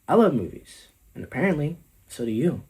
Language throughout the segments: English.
I love movies, and apparently, so do you.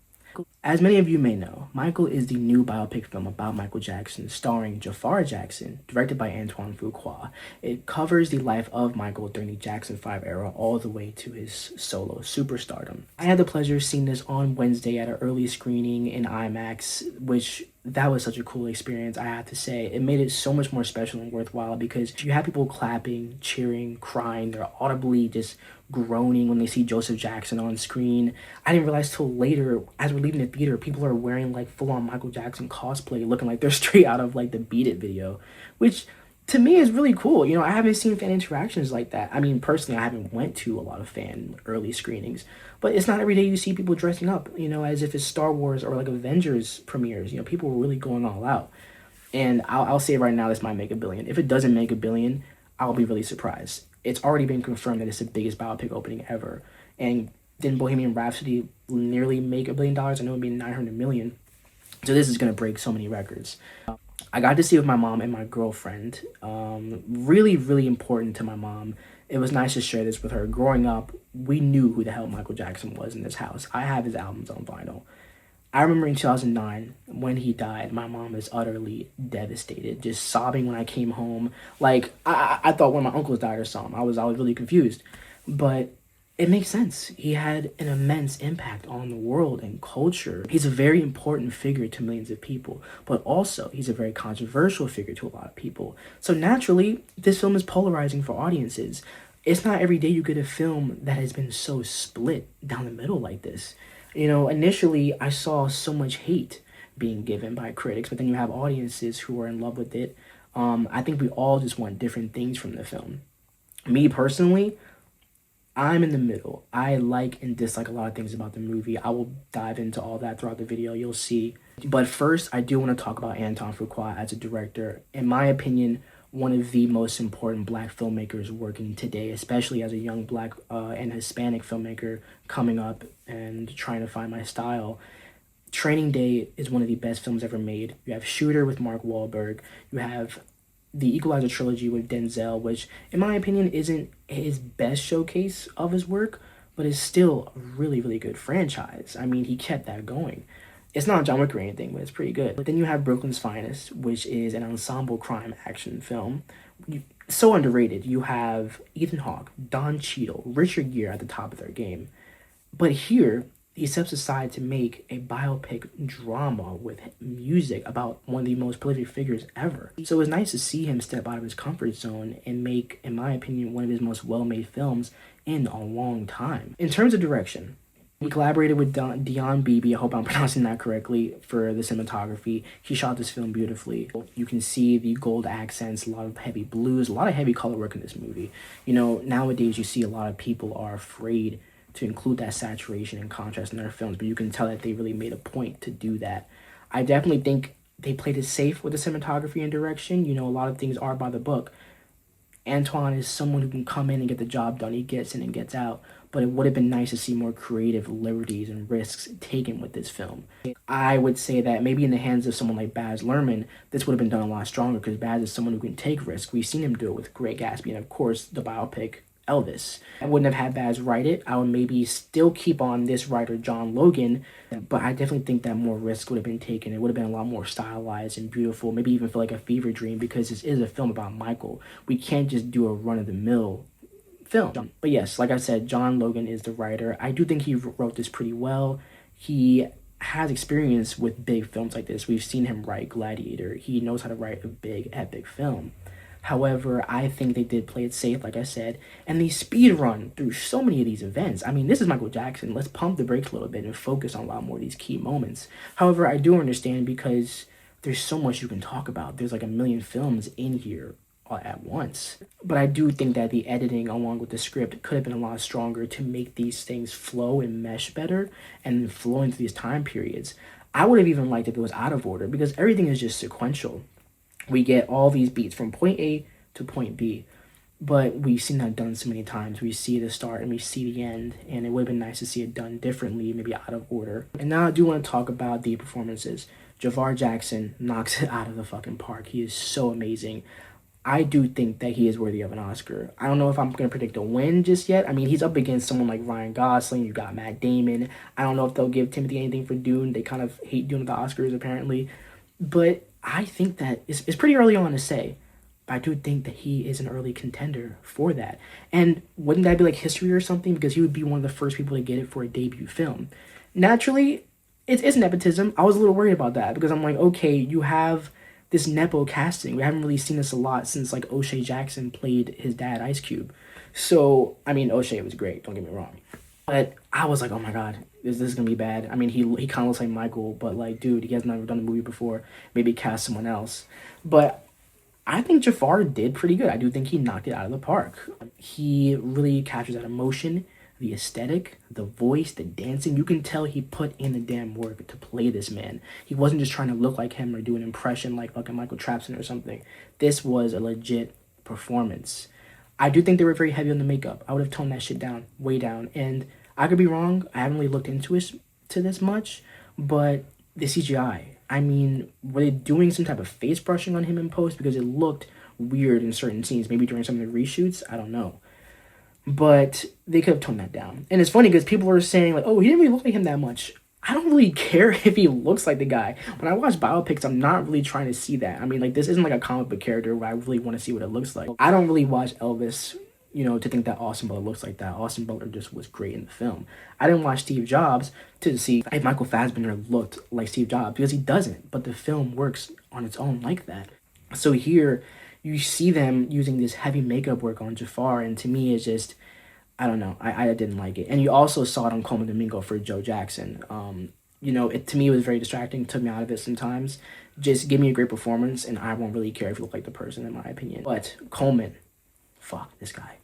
As many of you may know, Michael is the new biopic film about Michael Jackson, starring Jaafar Jackson, directed by Antoine Fuqua. It covers the life of Michael during the Jackson 5 era all the way to his solo superstardom. I had the pleasure of seeing this on Wednesday at an early screening in IMAX, which that was such a cool experience, I have to say. It made it so much more special and worthwhile because you have people clapping, cheering, crying. They're audibly just groaning when they see Joseph Jackson on screen. I didn't realize till later, as we're leaving the theater, people are wearing like full-on Michael Jackson cosplay, looking like they're straight out of like the Beat It video, which to me is really cool. You know, I haven't seen fan interactions like that. I mean, personally, I haven't went to a lot of fan early screenings, but it's not every day you see people dressing up, you know, as if it's Star Wars or like Avengers premieres. You know, people were really going all out. And I'll say right now, this might make a billion. If it doesn't make a billion, I'll be really surprised. It's already been confirmed that it's the biggest biopic opening ever. And didn't Bohemian Rhapsody nearly make $1 billion? I know it'd be 900 million. So this is gonna break so many records. I got to see it with my mom and my girlfriend. Really, really important to my mom. It was nice to share this with her. Growing up, we knew who the hell Michael Jackson was in this house. I have his albums on vinyl. I remember in 2009, when he died, my mom was utterly devastated, just sobbing when I came home. Like, I thought one of my uncles died or something. I was really confused. But it makes sense. He had an immense impact on the world and culture. He's a very important figure to millions of people, but also he's a very controversial figure to a lot of people. So naturally, this film is polarizing for audiences. It's not every day you get a film that has been so split down the middle like this. You know, initially I saw so much hate being given by critics, but then you have audiences who are in love with it. I think we all just want different things from the film. Me personally, I'm in the middle. I like and dislike a lot of things about the movie. I will dive into all that throughout the video, you'll see. But first, I do want to talk about Antoine Fuqua as a director. In my opinion, one of the most important black filmmakers working today, especially as a young black and Hispanic filmmaker coming up and trying to find my style. Training Day is one of the best films ever made. You have Shooter with Mark Wahlberg. You have the Equalizer trilogy with Denzel, which in my opinion isn't his best showcase of his work, but is still a really, really good franchise. I mean, he kept that going. It's not John Wick or anything, but it's pretty good. But then you have Brooklyn's Finest, which is an ensemble crime action film. So underrated. You have Ethan Hawke, Don Cheadle, Richard Gere at the top of their game. But here, he steps aside to make a biopic drama with music about one of the most prolific figures ever. So it was nice to see him step out of his comfort zone and make, in my opinion, one of his most well-made films in a long time. In terms of direction, he collaborated with Dion Beebe, I hope I'm pronouncing that correctly, for the cinematography. He shot this film beautifully. You can see the gold accents, a lot of heavy blues, a lot of heavy color work in this movie. You know, nowadays you see a lot of people are afraid to include that saturation and contrast in their films, but you can tell that they really made a point to do that. I definitely think they played it safe with the cinematography and direction. You know, a lot of things are by the book. Antoine is someone who can come in and get the job done. He gets in and gets out, but it would have been nice to see more creative liberties and risks taken with this film. I would say that maybe in the hands of someone like Baz Luhrmann, this would have been done a lot stronger because Baz is someone who can take risks. We've seen him do it with Great Gatsby and, of course, the biopic Elvis. I wouldn't have had Baz write it. I would maybe still keep on this writer, John Logan, but I definitely think that more risk would have been taken. It would have been a lot more stylized and beautiful, maybe even feel like a fever dream because this is a film about Michael. We can't just do a run-of-the-mill film. But yes, like I said, John Logan is the writer. I do think he wrote this pretty well. He has experience with big films like this. We've seen him write Gladiator. He knows how to write a big, epic film. However, I think they did play it safe, like I said, and they speed run through so many of these events. I mean, this is Michael Jackson. Let's pump the brakes a little bit and focus on a lot more of these key moments. However, I do understand because there's so much you can talk about. There's like a million films in here at once. But I do think that the editing along with the script could have been a lot stronger to make these things flow and mesh better and flow into these time periods. I would have even liked if it was out of order because everything is just sequential. We get all these beats from point A to point B, but we've seen that done so many times. We see the start and we see the end, and it would have been nice to see it done differently, maybe out of order. And now I do want to talk about the performances. Jaafar Jackson knocks it out of the fucking park. He is so amazing. I do think that he is worthy of an Oscar. I don't know if I'm going to predict a win just yet. I mean, he's up against someone like Ryan Gosling. You got Matt Damon. I don't know if they'll give Timothy anything for Dune. They kind of hate Dune at the Oscars, apparently. But I think that it's pretty early on to say. But I do think that he is an early contender for that. And wouldn't that be like history or something? Because he would be one of the first people to get it for a debut film. Naturally, it's nepotism. I was a little worried about that because I'm like, okay, you have this nepo casting. We haven't really seen this a lot since like O'Shea Jackson played his dad, Ice Cube. So, I mean, O'Shea was great, don't get me wrong. But I was like, oh my god, is this gonna be bad? I mean, he kind of looks like Michael, but like, dude, he has never done a movie before. Maybe cast someone else. But I think Jafar did pretty good. I do think he knocked it out of the park. He really captures that emotion, the aesthetic, the voice, the dancing. You can tell he put in the damn work to play this man. He wasn't just trying to look like him or do an impression like fucking Michael Trapson or something. This was a legit performance. I do think they were very heavy on the makeup. I would have toned that shit down, way down. And I could be wrong. I haven't really looked into it to this much, but the CGI. I mean, were they doing some type of face brushing on him in post because it looked weird in certain scenes? Maybe during some of the reshoots. I don't know. But they could have toned that down. And it's funny because people are saying, like, oh, he didn't really look like him that much. I don't really care if he looks like the guy. When I watch biopics, I'm not really trying to see that. I mean, like, this isn't like a comic book character where I really want to see what it looks like. I don't really watch Elvis, to think that Austin Butler looks like that. Austin Butler just was great in the film. I didn't watch Steve Jobs to see if Michael Fassbender looked like Steve Jobs because he doesn't. But the film works on its own like that. So here, you see them using this heavy makeup work on Jafar, and to me, it's just, I don't know. I didn't like it. And you also saw it on Coleman Domingo for Joe Jackson. To me, it was very distracting. It took me out of it sometimes. Just give me a great performance, and I won't really care if you look like the person, in my opinion. But Coleman, fuck this guy.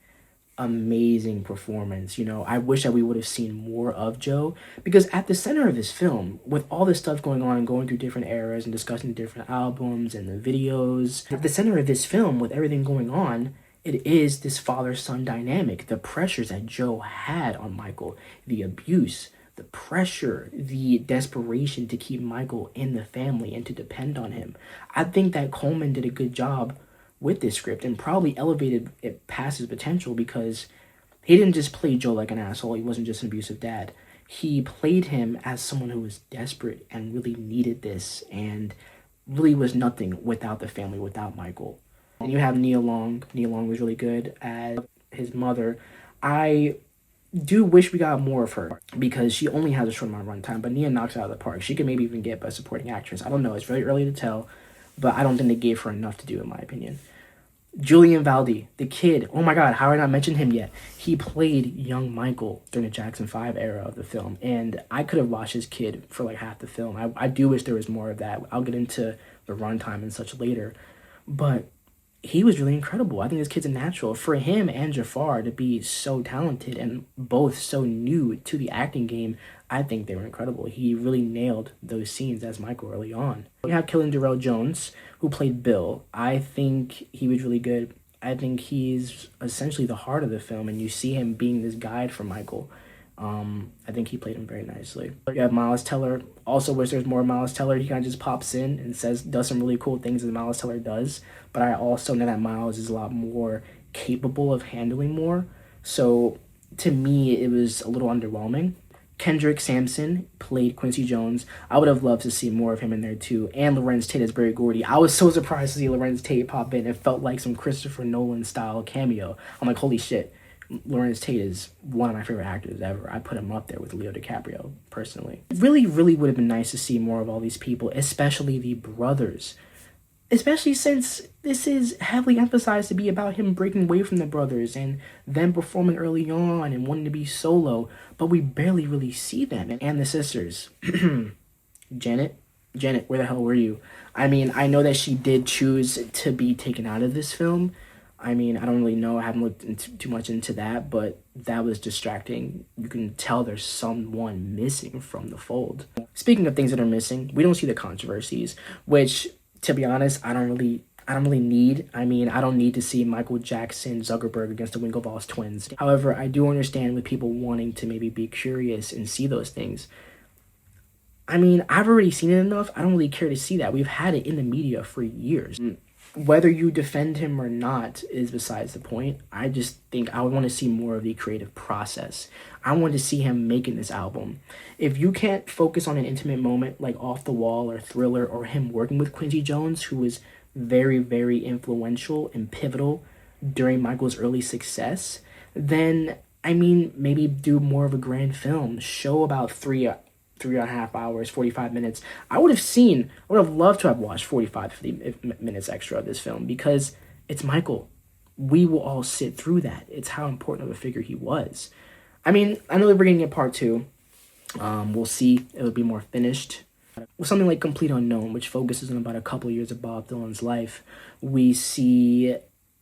Amazing performance. I wish that we would have seen more of Joe, because at the center of this film, with all this stuff going on and going through different eras and discussing the different albums and the videos, at the center of this film, with everything going on, it is this father-son dynamic, the pressures that Joe had on Michael, the abuse, the pressure, the desperation to keep Michael in the family and to depend on him. I think that Coleman did a good job with this script and probably elevated it past his potential, because he didn't just play Joe like an asshole. He wasn't just an abusive dad. He played him as someone who was desperate and really needed this and really was nothing without the family, without Michael. And you have Nia Long. Nia Long was really good as his mother. I do wish we got more of her because she only has a short amount of runtime, but Nia knocks it out of the park. She could maybe even get Best Supporting Actress. I don't know. It's very early to tell, but I don't think they gave her enough to do, in my opinion. Julian Valdi, the kid. Oh my god, how have I not mentioned him yet? He played young Michael during the Jackson 5 era of the film, and I could have watched his kid for like half the film. I do wish there was more of that. I'll get into the runtime and such later, but he was really incredible. I think this kid's a natural. For him and Jafar to be so talented and both so new to the acting game, I think they were incredible. He really nailed those scenes as Michael early on. We have Killian Darrell Jones, who played Bill. I think he was really good. I think he's essentially the heart of the film, and you see him being this guide for Michael. I think he played him very nicely. You have Miles Teller. Also wish there's more Miles Teller. He kind of just pops in and does some really cool things that Miles Teller does. But I also know that Miles is a lot more capable of handling more. So to me, it was a little underwhelming. Kendrick Sampson played Quincy Jones. I would have loved to see more of him in there too. And Lorenz Tate as Barry Gordy. I was so surprised to see Lorenz Tate pop in. It felt like some Christopher Nolan style cameo. I'm like, holy shit. Lorenz Tate is one of my favorite actors ever. I put him up there with Leo DiCaprio, personally. It really, really would have been nice to see more of all these people, especially the brothers. Especially since this is heavily emphasized to be about him breaking away from the brothers and them performing early on and wanting to be solo, but we barely really see them. And the sisters. Janet, where the hell were you? I mean, I know that she did choose to be taken out of this film. I mean, I don't really know. I haven't looked too much into that, but that was distracting. You can tell there's someone missing from the fold. Speaking of things that are missing, we don't see the controversies, which, to be honest, I don't really need. I mean, I don't need to see Michael Jackson Zuckerberg against the Winklevoss twins. However, I do understand with people wanting to maybe be curious and see those things. I mean, I've already seen it enough. I don't really care to see that. We've had it in the media for years. whether you defend him or not is besides the point. I just think I would want to see more of the creative process. I want to see him making this album. If you can't focus on an intimate moment like Off the Wall or Thriller, or him working with Quincy Jones, who was very, very influential and pivotal during Michael's early success, then, I mean, maybe do more of a grand film. Show about 3.5 hours, 45 minutes. I would have loved to have watched 45, 50 minutes extra of this film, because it's Michael. We will all sit through that. It's how important of a figure he was. I mean, I know they're bringing in part two. We'll see. It'll be more finished. With something like Complete Unknown, which focuses on about a couple years of Bob Dylan's life, we see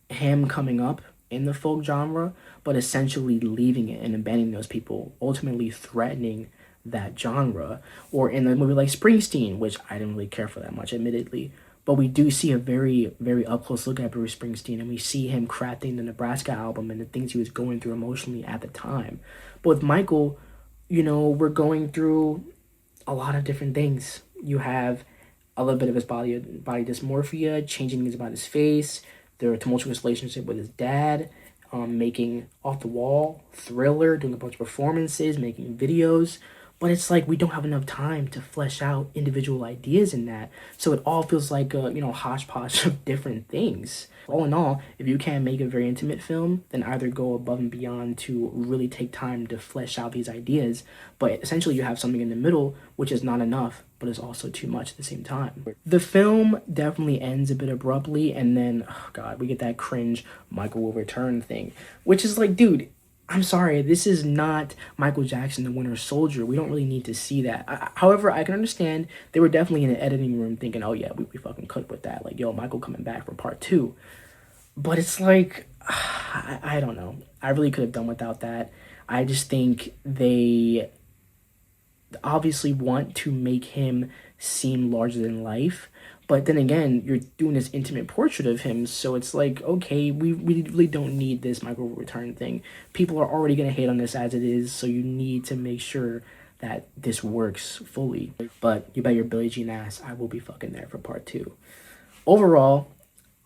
him coming up in the folk genre, but essentially leaving it and abandoning those people, ultimately threatening that genre. Or in a movie like Springsteen, which I didn't really care for that much, admittedly, but we do see a very, very up-close look at Bruce Springsteen, and we see him crafting the Nebraska album and the things he was going through emotionally at the time. But with Michael, we're going through a lot of different things. You have a little bit of his body dysmorphia, changing things about his face, their tumultuous relationship with his dad, making Off the Wall, Thriller, doing a bunch of performances, making videos. But it's like we don't have enough time to flesh out individual ideas in that. So it all feels like a, hodgepodge of different things. All in all, if you can't make a very intimate film, then either go above and beyond to really take time to flesh out these ideas. But essentially you have something in the middle, which is not enough, but is also too much at the same time. The film definitely ends a bit abruptly, and then, oh God, we get that cringe Michael will return thing, which is like, dude, I'm sorry, this is not Michael Jackson, the Winter Soldier. We don't really need to see that. However, I can understand they were definitely in an editing room thinking, oh yeah, we fucking cooked with that. Like, yo, Michael coming back for part two. But it's like, I don't know. I really could have done without that. I just think they obviously want to make him seem larger than life. But then again, you're doing this intimate portrait of him, so it's like, okay, we really don't need this Michael return thing. People are already going to hate on this as it is, so you need to make sure that this works fully. But you bet your Billie Jean ass, I will be fucking there for part two. Overall,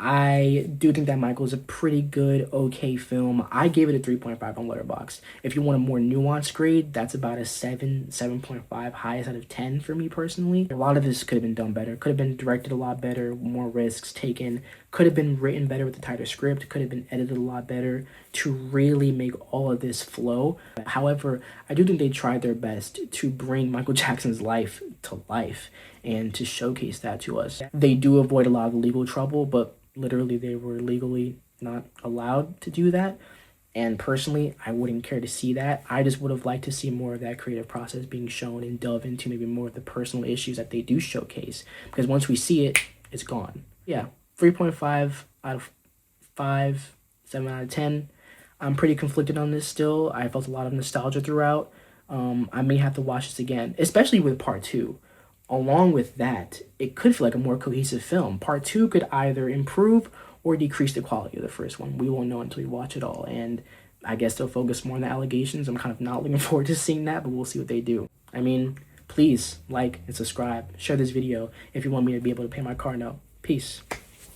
I do think that Michael is a pretty good, okay film. I gave it a 3.5 on Letterboxd. If you want a more nuanced grade, that's about a 7.5, highest out of 10 for me personally. A lot of this could have been done better. Could have been directed a lot better, more risks taken. Could have been written better with a tighter script. Could have been edited a lot better to really make all of this flow. However, I do think they tried their best to bring Michael Jackson's life to life and to showcase that to us. They do avoid a lot of legal trouble, but literally they were legally not allowed to do that. And personally, I wouldn't care to see that. I just would have liked to see more of that creative process being shown and delve into maybe more of the personal issues that they do showcase. Because once we see it, it's gone. Yeah, 3.5 out of 5, 7 out of 10. I'm pretty conflicted on this still. I felt a lot of nostalgia throughout. I may have to watch this again, especially with part two. Along with that, it could feel like a more cohesive film. Part two could either improve or decrease the quality of the first one. We won't know until we watch it all. And I guess they'll focus more on the allegations. I'm kind of not looking forward to seeing that, but we'll see what they do. I mean, please like and subscribe. Share this video if you want me to be able to pay my car note. Peace.